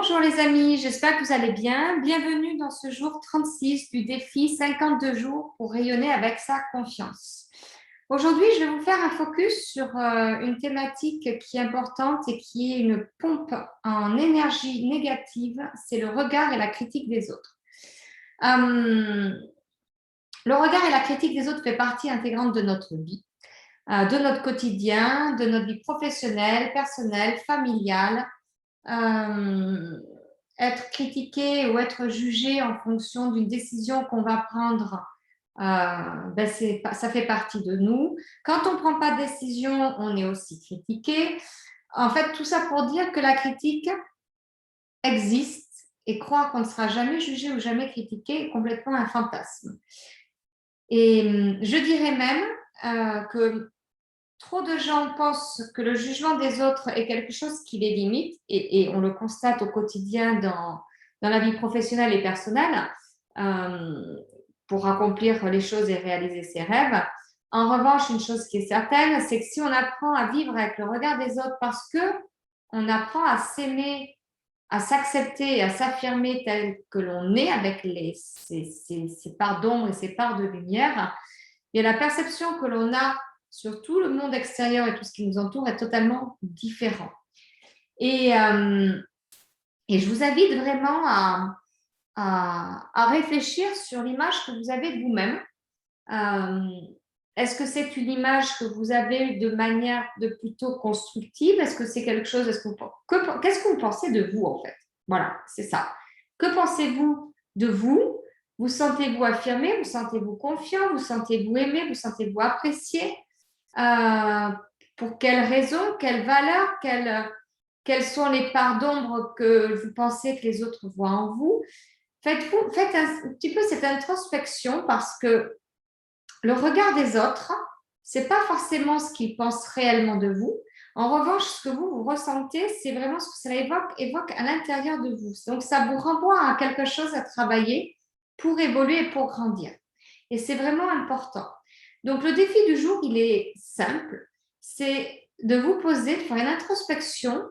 Bonjour les amis, j'espère que vous allez bien. Bienvenue dans ce jour 36 du défi 52 jours pour rayonner avec sa confiance. Aujourd'hui, je vais vous faire un focus sur une thématique qui est importante et qui est une pompe en énergie négative, c'est le regard et la critique des autres. Le regard et la critique des autres fait partie intégrante de notre vie, de notre quotidien, de notre vie professionnelle, personnelle, familiale. Être critiqué ou être jugé en fonction d'une décision qu'on va prendre, ça fait partie de nous. Quand on ne prend pas de décision, on est aussi critiqué. En fait, tout ça pour dire que la critique existe et croire qu'on ne sera jamais jugé ou jamais critiqué est complètement un fantasme. Et je dirais même que trop de gens pensent que le jugement des autres est quelque chose qui les limite, et on le constate au quotidien dans la vie professionnelle et personnelle, pour accomplir les choses et réaliser ses rêves. En revanche, une chose qui est certaine, c'est que si on apprend à vivre avec le regard des autres parce qu'on apprend à s'aimer, à s'accepter et à s'affirmer tel que l'on est avec ses parts d'ombre et ses parts de lumière, et la perception que l'on a sur tout le monde extérieur et tout ce qui nous entoure est totalement différent. Et je vous invite vraiment à réfléchir sur l'image que vous avez de vous-même. Est-ce que c'est une image que vous avez de manière plutôt constructive? Est-ce que c'est quelque chose, qu'est-ce que vous pensez de vous en fait? Voilà, c'est ça. Que pensez-vous de vous? Vous sentez-vous affirmé? Vous sentez-vous confiant? Vous sentez-vous aimé? Vous sentez-vous apprécié? Pour quelles raisons? Quelles valeurs? Quelles sont les parts d'ombre que vous pensez que les autres voient en vous? Faites un petit peu cette introspection, parce que le regard des autres, ce n'est pas forcément ce qu'ils pensent réellement de vous. En revanche, ce que vous ressentez, c'est vraiment ce que ça évoque à l'intérieur de vous. Donc, ça vous renvoie à quelque chose à travailler pour évoluer et pour grandir. Et c'est vraiment important. Donc, le défi du jour, il est simple. C'est de vous poser, de faire une introspection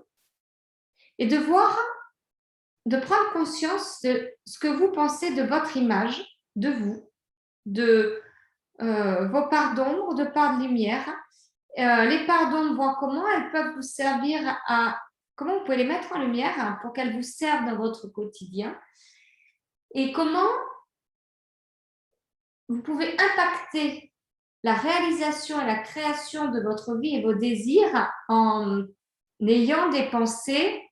et de prendre conscience de ce que vous pensez de votre image, de vous, de vos parts d'ombre, de parts de lumière. Les parts d'ombre, voir comment elles peuvent vous servir comment vous pouvez les mettre en lumière pour qu'elles vous servent dans votre quotidien, et comment vous pouvez impacter la réalisation et la création de votre vie et vos désirs en ayant des pensées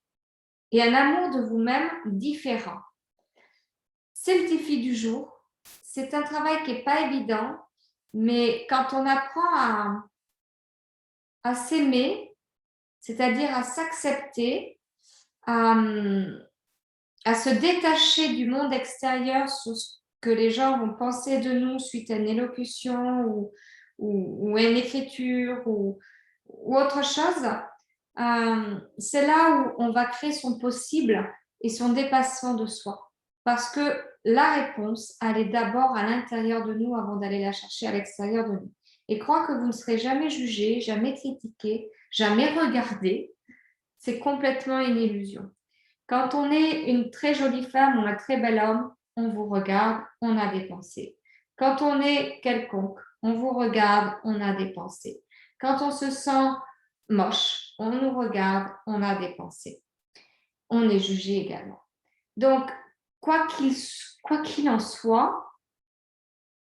et un amour de vous-même différent. C'est le défi du jour. C'est un travail qui n'est pas évident, mais quand on apprend à s'aimer, c'est-à-dire à s'accepter, à se détacher du monde extérieur sur ce que les gens vont penser de nous suite à une élocution ou une écriture ou autre chose, c'est là où on va créer son possible et son dépassement de soi. Parce que la réponse, elle est d'abord à l'intérieur de nous avant d'aller la chercher à l'extérieur de nous. Et croire que vous ne serez jamais jugé, jamais critiqué, jamais regardé, c'est complètement une illusion. Quand on est une très jolie femme ou un très bel homme, on vous regarde, on a des pensées. Quand on est quelconque, on vous regarde, on a des pensées. Quand on se sent moche, on nous regarde, on a des pensées. On est jugé également. Donc, quoi qu'il en soit,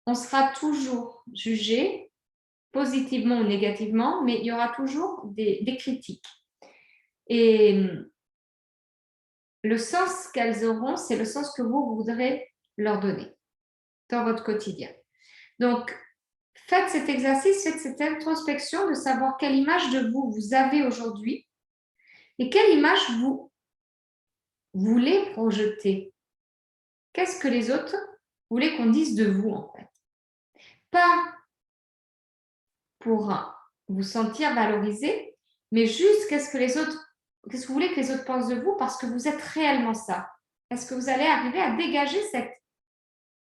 on sera toujours jugé, positivement ou négativement, mais il y aura toujours des critiques. Et le sens qu'elles auront, c'est le sens que vous voudrez leur donner dans votre quotidien. Donc, faites cet exercice, faites cette introspection de savoir quelle image de vous avez aujourd'hui et quelle image vous voulez projeter. Qu'est-ce que les autres voulaient qu'on dise de vous, en fait? Pas pour vous sentir valorisé, mais juste qu'est-ce que vous voulez que les autres pensent de vous, parce que vous êtes réellement ça. Est-ce que vous allez arriver à dégager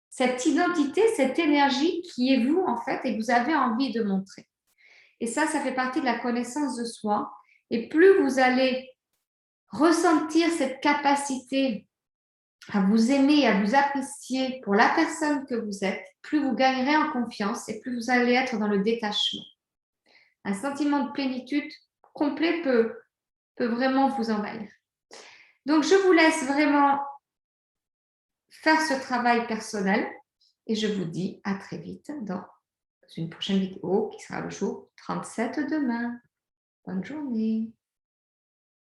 cette identité, cette énergie qui est vous, en fait, et que vous avez envie de montrer? Et ça fait partie de la connaissance de soi. Et plus vous allez ressentir cette capacité à vous aimer, à vous apprécier pour la personne que vous êtes, plus vous gagnerez en confiance et plus vous allez être dans le détachement. Un sentiment de plénitude complet peut vraiment vous envahir. Donc, je vous laisse vraiment faire ce travail personnel et je vous dis à très vite dans une prochaine vidéo qui sera le jour 37 demain. Bonne journée.